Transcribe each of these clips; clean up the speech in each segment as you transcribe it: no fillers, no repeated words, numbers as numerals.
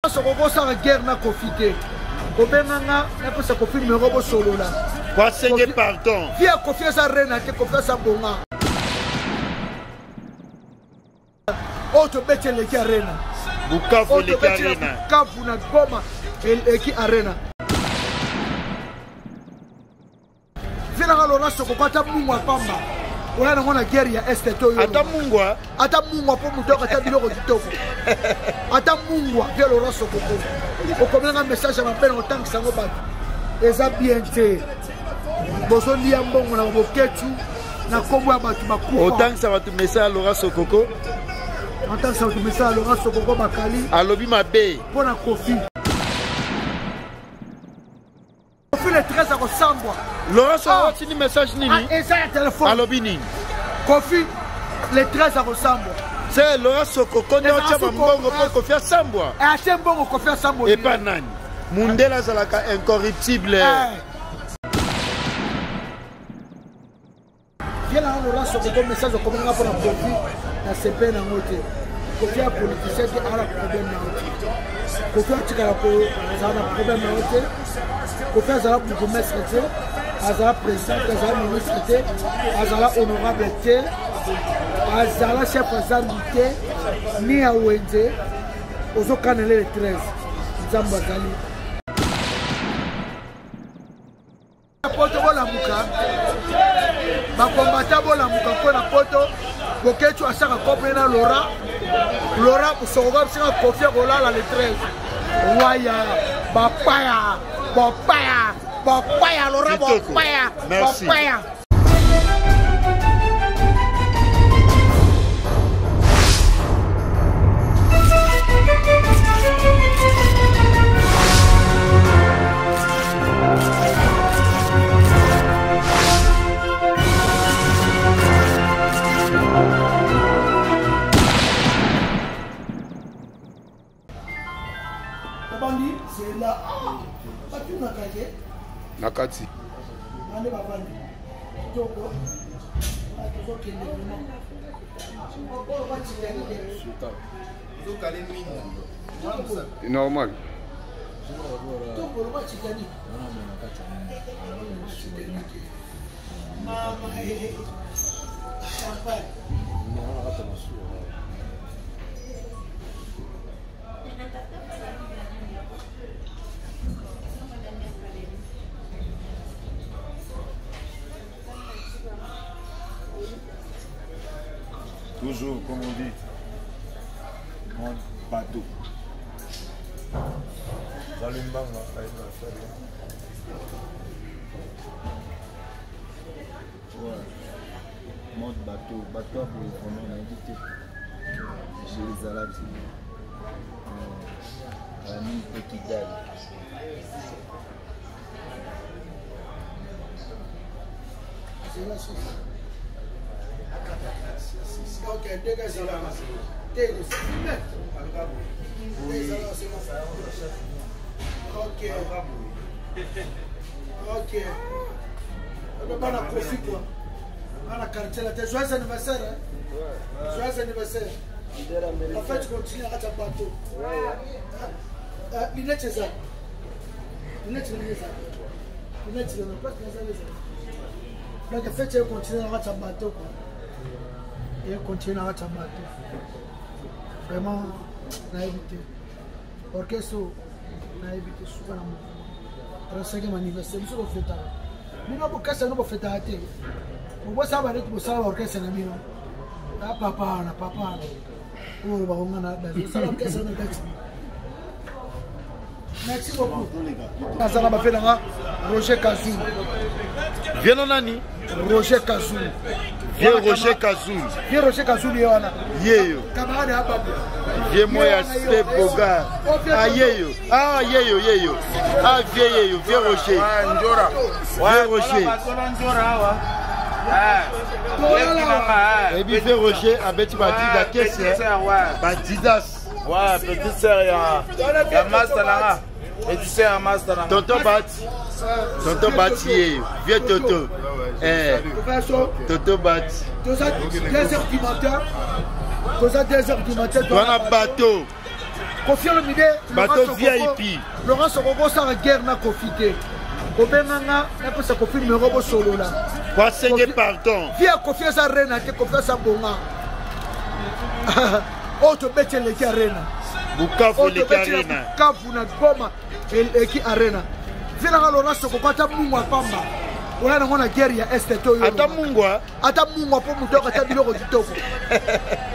Sokoko ça guerre na profiter. Obenganga na ko sa Kofi numéro bo solo là. Quoi c'est pardon. Via Kofi sa reine te Kofi sa bonga. Auto bete le arena. Bukavu le arena. Bukavu na Goma qui arena. Vina Laurent Sokoko ata mungwa pamba. On a une guerre ya est to. Ata mungwa pour mutoka ta biloko kitoko. Ata mungwa via Laurent Sokoko. O comme un message à ma peine autant que ça ngo bat. Eza bien te. Boso ndia mbongo na boketu na kombo ya batu bakufa. Autant que ça va te message à Laurent Sokoko. Autant que ça va te message à Laurent Sokoko bakali. Alobi mabe. Pona Kofi. Kofi le 13 à Kosambwa. Laurent Sokoko tini message nini? Eza ya téléphone. Alobi nini? Kofi le 13 à Kosambwa. C'est Laurent Sokoko ne otia mbongo pour Kofi Sambwa. Et atie mbongo Kofi Sambwa. Et pas nani. Mundela zalaka incorruptible. Viens là Laurent Sokoko message au comment pour la Kofi na CP na ngote. Kofi a politicien qui a la problème na ngote. Kofi a tika la problème na ngote. Kofi a zala bourgmestre te, azala président, azala ministre te, azala honorable te. Azala chef azamité ni a wenze ozo kanele le 13 nzambo azali poto bola muka bakombata bola muka kona poto boketu asaka kopre na Laura kusonga bisinga Kofi kolala le 13 waya bapaya Laura bapaya bapaya. C'est là. Pas tout Nakati. Normal. Toujours, comme on dit, en bateau. Mode bateau, bateau pour le fond, on a évité. J'ai les alades. La mine petit gagne. Ok, dégagez là. Ok. Ok. On va pas Kofi quoi. On a quartier là. Joyeux anniversaire. Joyeux anniversaire. En fait, tu continues à ta bateau. Lunette c'est ça. Lunette c'est ça. Lunette c'est pas ça. Donc en fait, tu continues à ta bateau quoi. Et continuer à ta bateau. Vraiment, on a évité. Orchestre, on a évité souvent. 35e anniversaire, nous sommes fêtés. Nous avons cassé nos fêtes à terre. On voit ça, on va l'orchestre. Papa, papa. Merci beaucoup. Roger Kazou. Viens nani? Roger Kazou. Viens Roger Kazou. Viens Roger Kazou. Yeyo. Viens moi à ce boga. Ah yeyo. Ah yeyo yeyo. Ah yeyo. Viens Roger. Viens Roger. Et puis viens Roger avec Badida qu'est-ce Badidas. Ouais, petite sœur, il y a master là. Petite sœur, master là. Tonton Bati, viens Toto. Toto Bati. 2h du matin. 2h du matin. Toi, on a bateau. Kofi Olomide bato VIP Laurent Sokoko ça guerre na Kofi Obenganga na ko sa Kofi numéro bo solo là kwa senge pardon via Kofi sa rena te Kofi sa bonga auto bete le arena Bukavu le arena Bukavu na Goma qui arena via na Laurent Sokoko ta mungwa pamba ona ngona guerre ya este to yo ata mungwa po mutoka ta biloko kitoko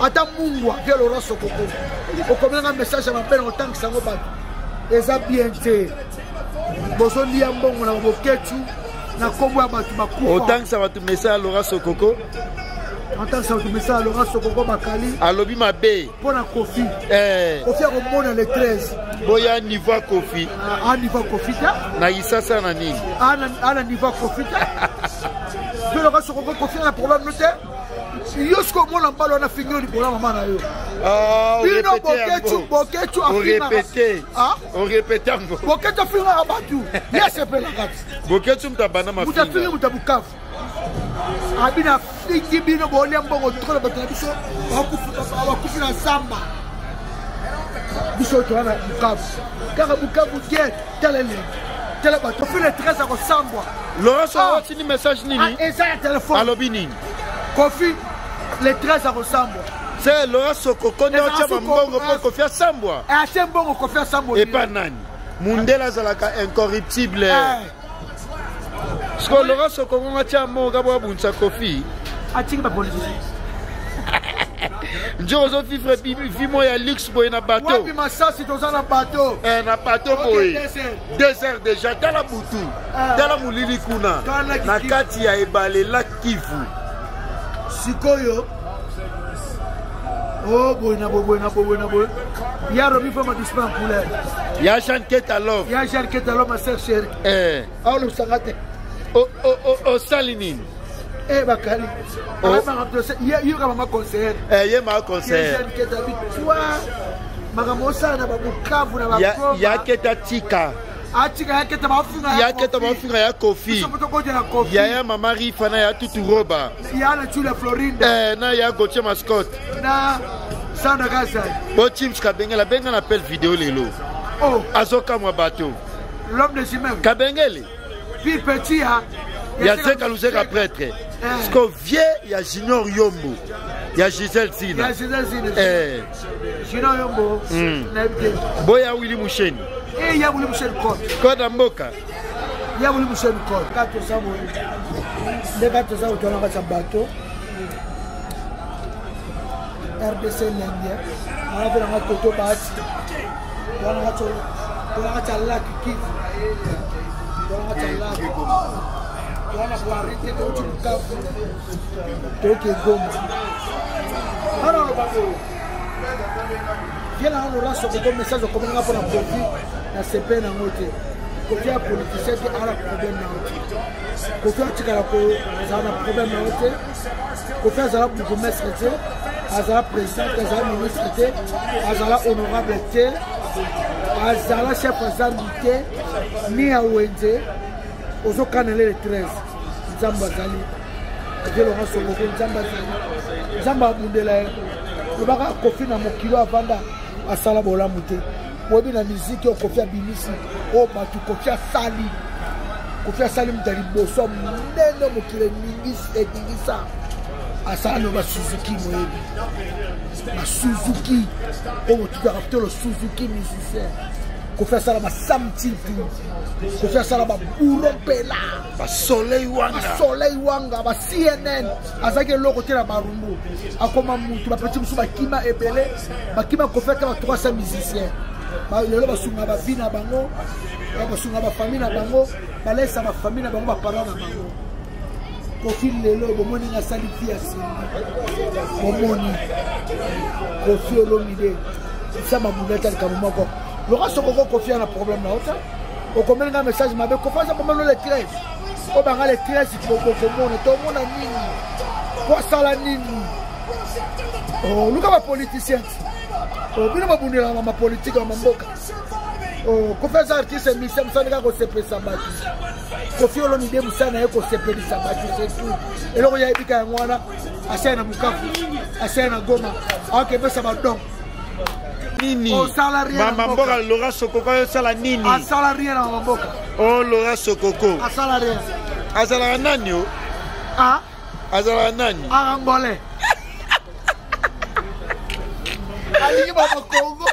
ata mungwa via Laurent Sokoko okomenga message ya mapena otangi sango bato eza bien te bozo lia mbongo na boketu na kombo ya bato bakufa otangi sa bato message Laurent Sokoko entend ça message Laurent Sokoko bakali alobi mabe pona Kofi Kofi a mona le 13 boya niveau Kofi a niveau Kofi ta na isasa na nini ana niveau Kofi ta Laurent Sokoko Kofi na problème noté yosko mona mbalo na fingo ni problème mama yo boketu on répète encore boketu fingo abatu yese pe la kati boketu mtabana mafinga mutafinga mutabukafu abina fiki bino boli mbongo tukolo batadiso bakufi na samba biso to na Bukavu kaka Bukavu get tele bato fi le 13 ko sambwa Laurent Sokoko ni message nini eza ya telefone alobi nini Kofi le 13 ko sambwa c'est Laurent Sokoko ne ochama mbongo po Kofi asambwa ate mbongo Kofi asambwa et pas nani Mundela zalaka incorruptible parce que Laurent Sokoko ngatia mbongo bo bunza Kofi atiki ba politicien njozo fifre vimo ya luxe boy na bateau wapi masasi toza na bateau na bateau boy désert déjà dans la butu dans la mulili kuna na kati ya ebale la Kivu sikoyo oh boy na boy ya robi fama dispan couleur ya Jean Ketalov ma sœur chérie le sangate Salinine bakali yo kama ma conseiller ye ma conseiller magamosa na babukavu na bakoma ya keta tika atika ya keta bafinga ya Kofi ya mama Rifa na ya tutu roba ya na Chula Florinda na ya Gauthier Mascotte na Sanda Gaza bo Chims Kabengela benga na appel vidéo lelo azoka mwa bateau l'homme de Jimem Kabengele puis petit ya Zeka Luzeka prêtre parce que vieux ya Junior Yombo ya Gisèle Zina Junior Yombo boya Willy Musheni ya Willy Musheni Koda Mboka ya Willy Musheni kato sabo ndekato sabo tona ka bateau RDC Lendia ala vela ngatoto basi tona ka laki Kivu tona ka laki wana kuarite to Bukavu toke Goma ana lo babo yela ono raso ko message ko menga pona Kofi na CP na mote Kofi a politicien qui a la problème na mote Kofi a tikala ko za na problème na mote Kofi a za pour mestre te azala président azala ministre te azala honorable te azala chef azamite ni a wenze ozo kanele le 13 Nzamba zali je Laurent Sokoko Nzamba zali Nzamba mundela lobaka Kofi na mokilo avanda asala bolamu te bobi na musique o Kofi abimisi o batu Kofi asali mutali boso munene mokile mingisi ekingisa asala ba Suzuki moyebi na Suzuki o tu dois rappeler le Suzuki musicien Kofi asala ba samtitu Kofi asala ba buropela ba soleil wanga ba CNN azake loko tela barumbu akoma mutu ba petit musu ba kima ebele ba kima Kofi ka 300 musiciens ba lelo ba sunga ba bina bango ba sunga ba famille na bango ba laisse ba famille na bango ba parents na bango Kofi lelo bomoni na sali fia sindi bomoni Kofi Olomide sama buneta kamoko Laurent Sokoko Kofi a un problème là. Au combien de messages m'a dit Kofi a pas le 13. Au banga le 13 pour que tout le monde a nini. Quoi ça la nini. Oh, nous comme politicien. Oh, bien ma bonne ma politique en mamboka. Oh, Kofi a artiste mission ça n'est pas que c'est pesabatu. Kofi Olomide musana yeko c'est pesabatu c'est tout. Et là il y a ibika ngwana asena Bukavu, asena Goma. OK, ben ça va donc. nini? Osala rien. Mama mboka Laurent Sokoko osala nini? Asala rien na mboka. Oh Laurent Sokoko. Asala rien. Azala nani yo? Ah? Azala nani? Angolais. Alingi ba Congo.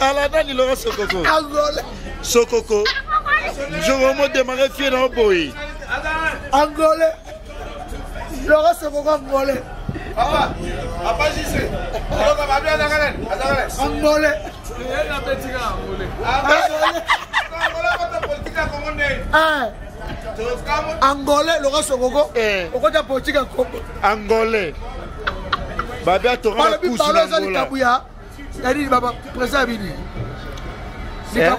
Ala nani Laurent Sokoko? Angolais. Sokoko. Je vais me démarrer fier dans le boy. Angolais. Laurent Sokoko Angolais. Angolais. Angolais, Laurent Sokoko. Pourquoi politique en Congo? Angolais. Babia Torah la pousse Angola. Il baba président Bini. Des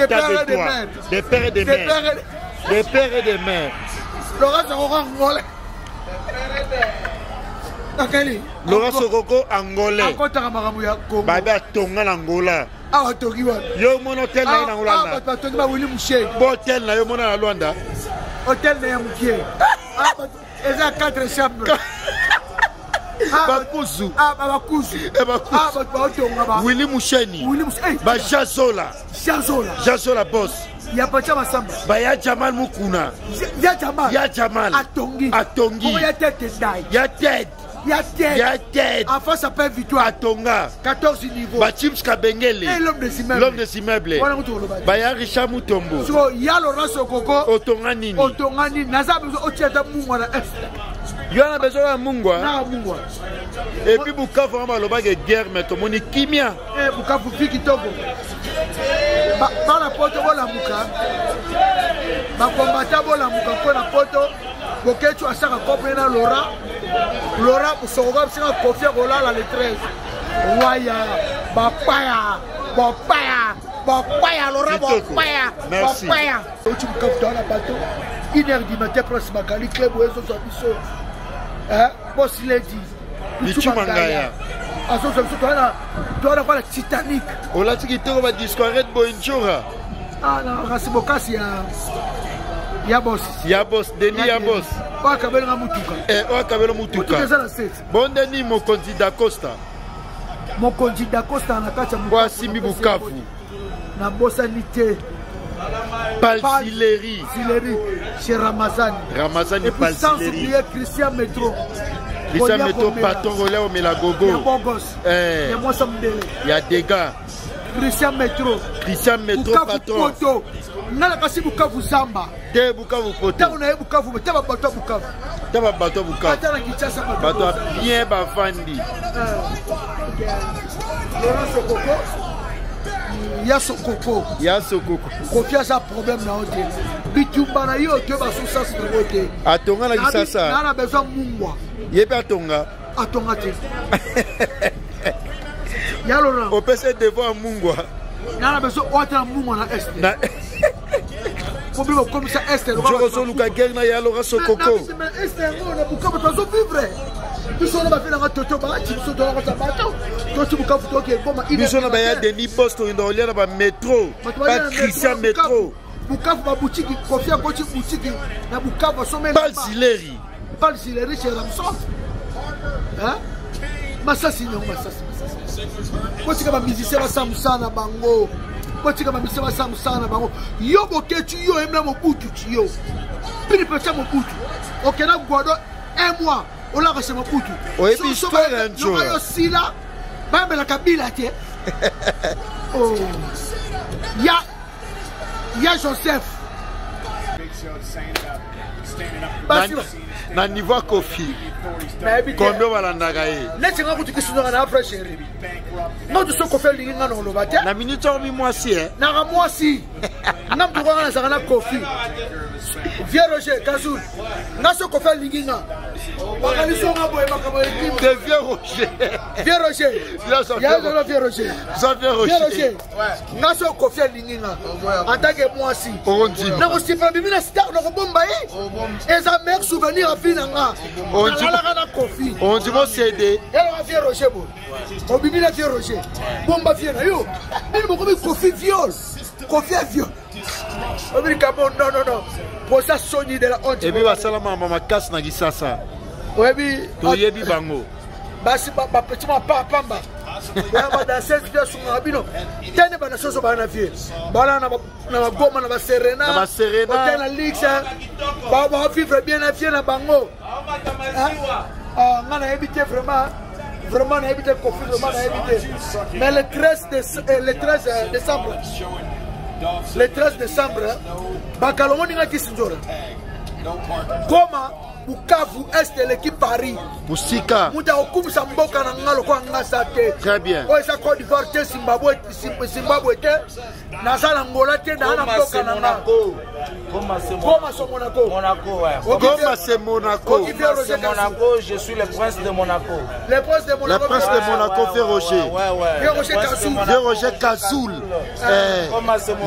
pères et des mères. Des pères et des mères. Laurent Sokoko Angolais. Laurent Sokoko Angolais. Babia Tonga Angola. Ah, Togiwa. Yo mon hôtel na Angola. Ah, Togiwa Willy Mouché. Hôtel na yo mon na Luanda. Hôtel na Mouké. Ah, ils ont 4 chambres. Bakuzu. Ah, Bakuzu. Ah, Bakuzu. Willy Moucheni. Ba Jazola. Jazola boss. Il y a pas de Massamba. Ba ya Jamal Mukuna. Ya Jamal. Atongi. Ya tête d'ail. Ya tête. Ya tête. En face, ça peut victoire. Atonga. 14 niveaux. Ba Chips Kabengele. Et l'homme de Simèble. L'homme de Simèble. Ba ya Richard Mutombo. So, ya Laurent Sokoko. Otonganini. Otongani. Naza besoin otiata mungwa na est. Yo na besoin ya mungwa. Na mungwa. Et puis Bukavu on va le guerre mais to moni kimia. Eh Bukavu fiki togo. Ba la poto bola muka. Ba kombata bola muka ko na poto. Bokechu asaka kopre na Laurent Sokoko sika kofia kolala le 13. Waya bapaya Laurent bapaya. Merci. Tu me captes dans la bateau. 1h du matin presque Magali club où ils sont biso. Hein? Boss lady. Bichu Mangaya. Aso so tu as la Titanic. Ola tiki to va disparaître Bonjour. Ah non, Rasibokasi ya boss. Ya boss, Denis ya boss. Wa kabela mutuka. Wa kabela mutuka. Bon Denis mon candidat Costa. Mon candidat Costa na kacha mutuka. Kwa Simbi Bukavu. Na bosanité. Palsileri. Chez Ramazani. Ramazani Palsileri. Christian Metro. Christian Metro patron relais au Melagogo. Il y a bon gosse. Il y a moi Samdele. Il y a des gars. Christian Metro patron. Nala kasi Bukavu Zamba. De Bukavu Poto. Tao na Bukavu, taba bato Bukavu. Taba bato Bukavu. Atala Kinshasa bato. Bato bien bafandi. Laurent Sokoko. Ya Sokoko. Confiance à problème na hotel. Bitumba na yo te ba sous sas na hotel. Atonga na Kisasa. Na besoin mungwa. Yebe atonga. Atonga te. Ya Laurent. On peut se devoir mungwa. Na besoin hôtel mungwa na est. Na problème comme ça est. Je reçois Luka Gerna ya Laurent Sokoko. Est on a beaucoup de choses vivre. Biso na bafina ka toto ba ti biso dola ka bato toto Bukavu to ke boma biso na ba ya Denis Posto ndolia na ba métro pas Christian métro Bukavu ba boutique Kofia ko ti boutique na Bukavu sommet Palsileri chez Ramson hein masasi non masasi ko ti ka ba musicien ba samusana bango ko ti ka ba musicien ba samusana bango yo boketu yo emna mo butu ti yo pili pesa mo butu okena godo un mois. On l'a reçu mon poutou. Oui, puis histoire un jour. On a aussi là, même la Kabila, tiens. Oh. Ya Joseph. Na niveau Kofi. Combien va l'andagaye? Laissez moi vous dire que c'est un après chéri. Non, tu sais qu'on fait l'ingénieur dans le bâtiment. La minute on mi moi si hein. Na moi si. N'a pas voir ça na Kofi. Vieux Roger Kazoul. Na ce qu'on fait l'ingénieur. Bakaliso ngabo e makabo e de Vieux Roger. Vieux Roger. Ya le Vieux Roger. Ça Vieux Roger. Ouais. Na ce qu'on fait l'ingénieur. En tant que moi si. On dit. Na ko sipa bibi na star na ko bomba yi. Et ça meilleur souvenir à finanga. On dit mon CD. Elle va faire Roger bon. On bibi la Vieux Roger. Bomba Vieux na yo. Elle me comme Kofi viol. Kofi viol. On dit non. Pour ça Sony de la honte. Et puis va salama mama casse na Kisasa. Ouais bi. To yebi bango. Basi ba petit ma pamba. ya ba danser via sunga bino tene bana soso bana vie bala na goma na ba serena na lixa ba vivre bien na vie na bango ngana éviter vraiment na éviter conflit vraiment na éviter mais le 13 décembre bakalomo ninga kisinjora Goma Bukavu Est l'équipe Paris. Musika. Muda okumisa mboka na ngalo kwa ngasa te. Très bien. Oisa Côte d'Ivoire te Zimbabwe te. Nazala Angola te na mboka na Monaco. Goma c'est Monaco. Monaco ouais. Goma c'est Monaco. C'est Monaco, je suis le prince de Monaco. Le prince de Monaco. Le prince de Monaco fait Roger. Ouais. Roger Kazoul.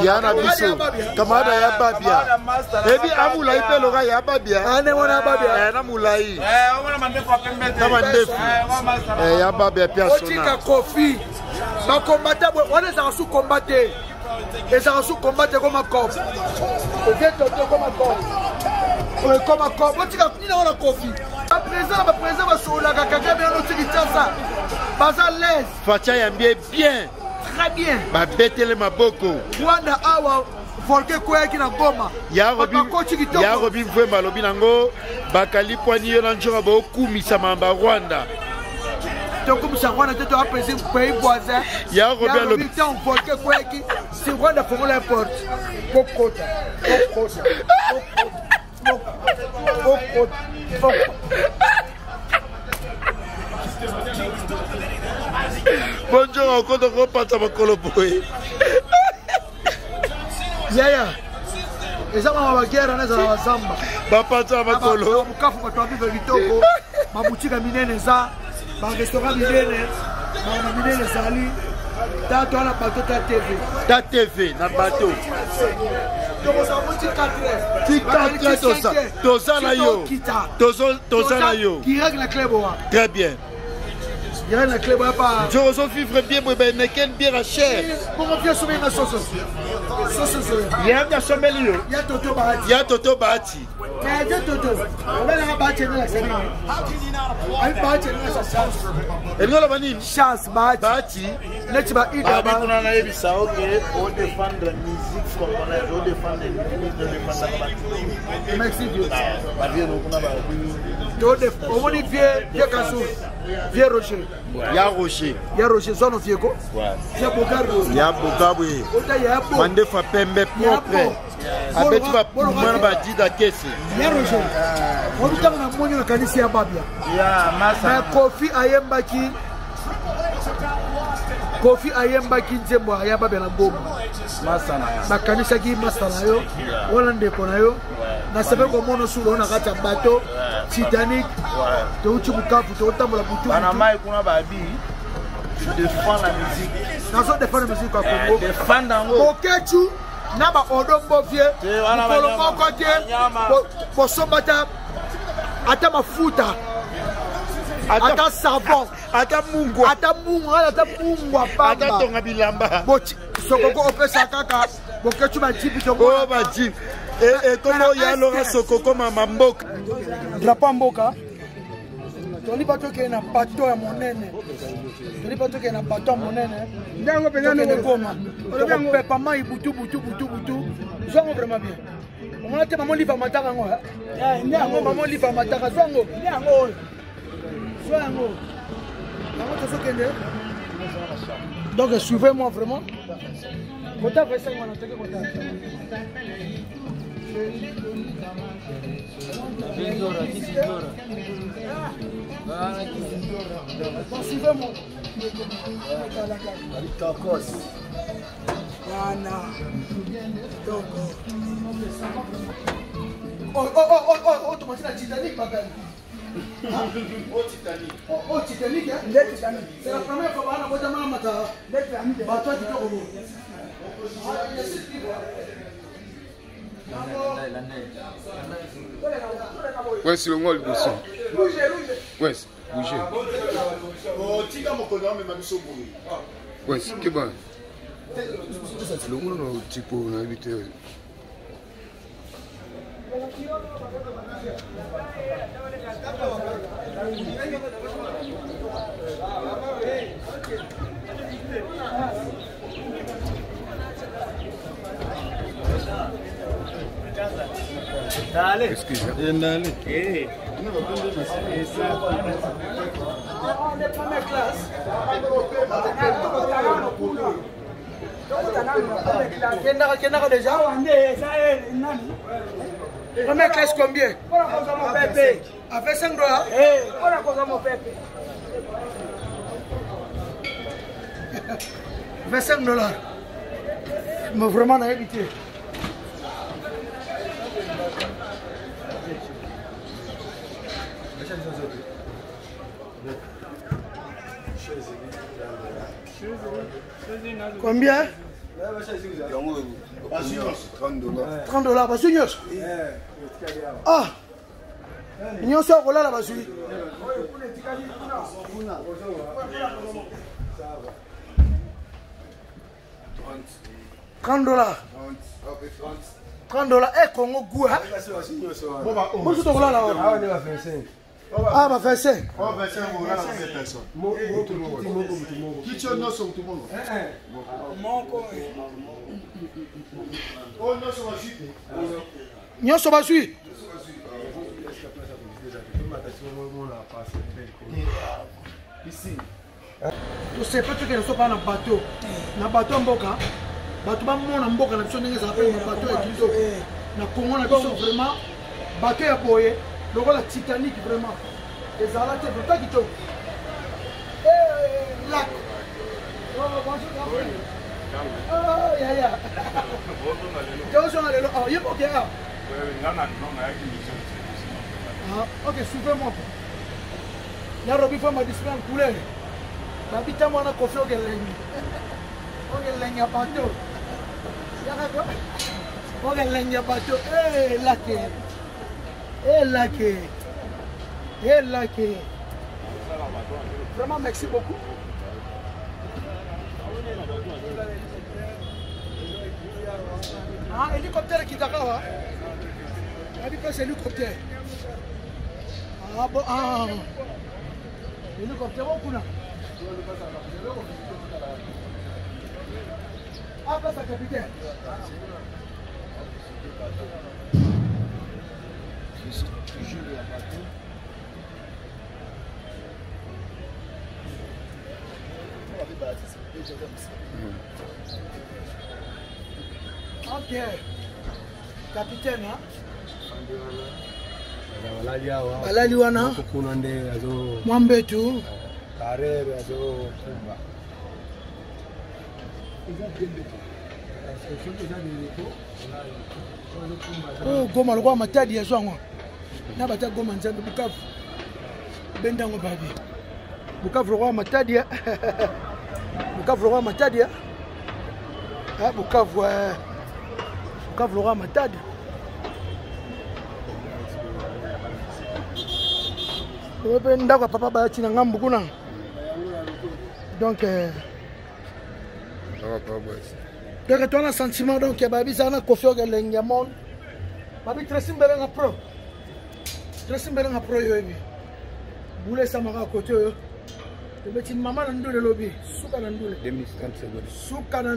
Yana biso. Kamada ya babia. Ebi amula ipelora ya babia. Ane wana babia. Na mulai. On m'a demandé pour permettre. Na mandefu. Ya babia persona. Otika Kofi. Ba combattre, on est en sous-combattre. Et ça en sous-combattre comme un corps. Et bien comme un corps. Comme un corps. Otika ni na Kofi. Ba présent ba sola kaka bien no tiki tsa. Baza l'aise. Fatia yambie bien. Très bien. Ba betele maboko. Rwanda awa Volke Kweki na Goma. Ya Robin Vwemba lobi nango bakali poani yo na njora ba okumisa mamba Rwanda. Tokumisa Rwanda te to apesi pays voisin. Ya Robin lobi temps Volke Kweki si Rwanda faut la porte. Pokota. Bonjour encore de repartir makolo boy. Yaya. Eza mama bagera na za zamba. Bapata makolo. Bukavu kwa twabi vitoko. Mabutika minene za. Ba restaurant minene. Ba minene zali. Tato na bateau ta TV. Ta TV na bateau. Tomo sa moti 4. Tika tosa. Tosa na yo. Tosa na yo. Qui règle la club wa. Très bien. Il y a un club pas. Je ressens vivre bien, mais ben neken bien à cher. Comment bien sauver ma sauce? Il y a un sommelier. Il y a Toto Bahati. Il y a Toto Bahati. Mais il y a Toto. On va la Bahati dans la série. Avec Bahati dans sa chance. Et nous avons une chance Bahati. Là tu vas y d'avoir. On a eu ça ok pour défendre la musique congolaise, pour défendre les musiques, pour défendre la merci Dieu. Bah bien on a on dit vieux Kassou. Vieux Rocher. Ya Rocher. Ya Rocher, son vieux quoi? Ya Bogaro. Ya Bogabo. Mande fa pembe propre. Abeti ba mwana ba dida kesi. Ya Rocher. On dit que na monyo na kanisi ya babia. Ya masa. Kofi ayembaki nzembo ya babia na Goma. Masana. Makanisa ki masana yo. Wala ndeko na yo. Na sebe ko mono sulo na kata bateau Titanic. To uchi Bukavu to tambola butu. Bana mai kuna babi. Je défends la musique. Na so défendre la musique kwa Congo. Défendre ngo. Bokechu na ba odombo vie. Polo moko tie. Po sombata ata mafuta. Ata savon. Ata mungwa pamba. Ata tonga bilamba. Bochi sokoko opesa kaka. Bokechu ma jibi to go ba jibi. Et comment il y a Laura Sokoko mama mboka. Drapeau mboka. Toli bato ke na bato ya monene. Toli bato ke na bato ya monene. Ndango penga no Goma. Ole pepa mai butu. Zongo vraiment bien. On a te maman liva mataka ngo. Ndango maman liva mataka zongo. Ndango. Zongo. Maman te sokende. Donc suivez-moi vraiment. Kota vesa ngwana teke kota. Suivez-moi. Oh, tu m'as dit Titanic, Bagal. Oh, Titanic, hein? Titanic. C'est la première fois que je vais ouais, c'est le mot le bosson. Ouais, bougez. Ouais, c'est bon. C'est le mot le petit pour l'inviter. Dale. Excuse. Endale. Eh. On est première classe. Kenaka déjà. Première classe combien? A fait 5 dollars. $25. Mais vraiment, on a évité. Combien? 30 dollars. 30 dollars. Parce que ah, nous sommes là, là-bas. 30 dollars. 30 dollars. Eh, Congo goût, hein? Moi, je suis là, là. Ah, bah, 25. Oh, 25 euros, là, c'est personne. Qui tient nos sommes tout le monde? Oh, non, ça va suivre. Nous sommes suivre. Ici. Tu sais pas que nous sommes pas dans le bateau. Dans le bateau, Mboka. Bateau, on a Mboka, on a besoin de bateau et tout. Dans le Congo, on a besoin vraiment. Bateau est boyé. Donc, la Titanic, vraiment. Les Arabes, c'est pas qui t'ont. Lac. Oh, bonjour, oh, ya, ya. Oh, il est ok. Ah, ok, souffrez-moi. Il y a Robbie Femme à display en couleur. Babita mwana kofi ogelengi. Ogelengi bateau. Yaka quoi? Ogelengi bateau. Eh lake. Eh lake. Eh lake. Vraiment merci beaucoup. Ah, hélicoptère qui t'arrive. C'est hélicoptère. Ah bon, ah. Hélicoptère au Kuna. Ah, place à capitaine. Ok. Capitaine, hein? Balali wana Mwambetu oh Goma lokwa matadi ya zwango na bata Goma nzambe Bukavu bendango babi Bukavu lokwa matadi ya Bukavu lokwa matadi ya Bukavu lokwa matadi. Ndako papa ba tina ngambu kuna donc donc toi un sentiment donc babi ça na kofi ogelengi ya monde babi tracing belenga pro yobi boule ça maka côté yo te beti mama na ndule lobi suka na ndule 2 minutes 30 secondes suka na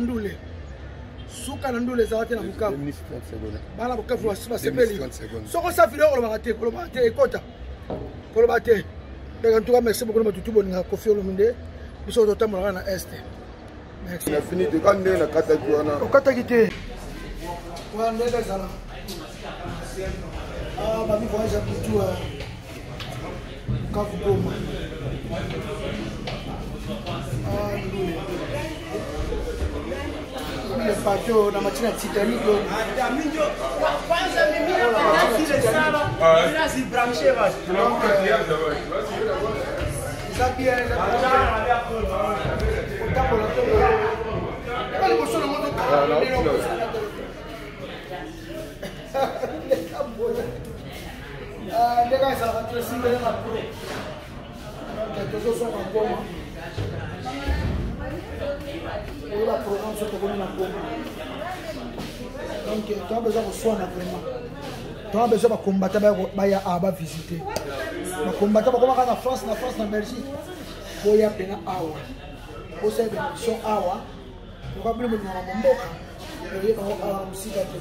ndule za wate na Bukavu 2 minutes 30 secondes bana Bukavu wasiba sepeli soko sa video ko ba te ekota Kolobate. En tout cas, merci beaucoup de tout le monde. Kofi Olomide. Nous sommes au temps à l'Est. Merci. On a fini de quand on a Katakuana. Au Katakité. Ouais, on est là. Ah, bah, voyage à tout. Kafugoma. Ah, le bateau, la machine à Titanic. La programme se trouve dans donc tu as besoin de soins vraiment. Tu as besoin de combattre à visiter. De combattre en France, en Belgique. Pour y aller à Awa. Pour cette émission Awa, on va plus me demander mon boca. musika te.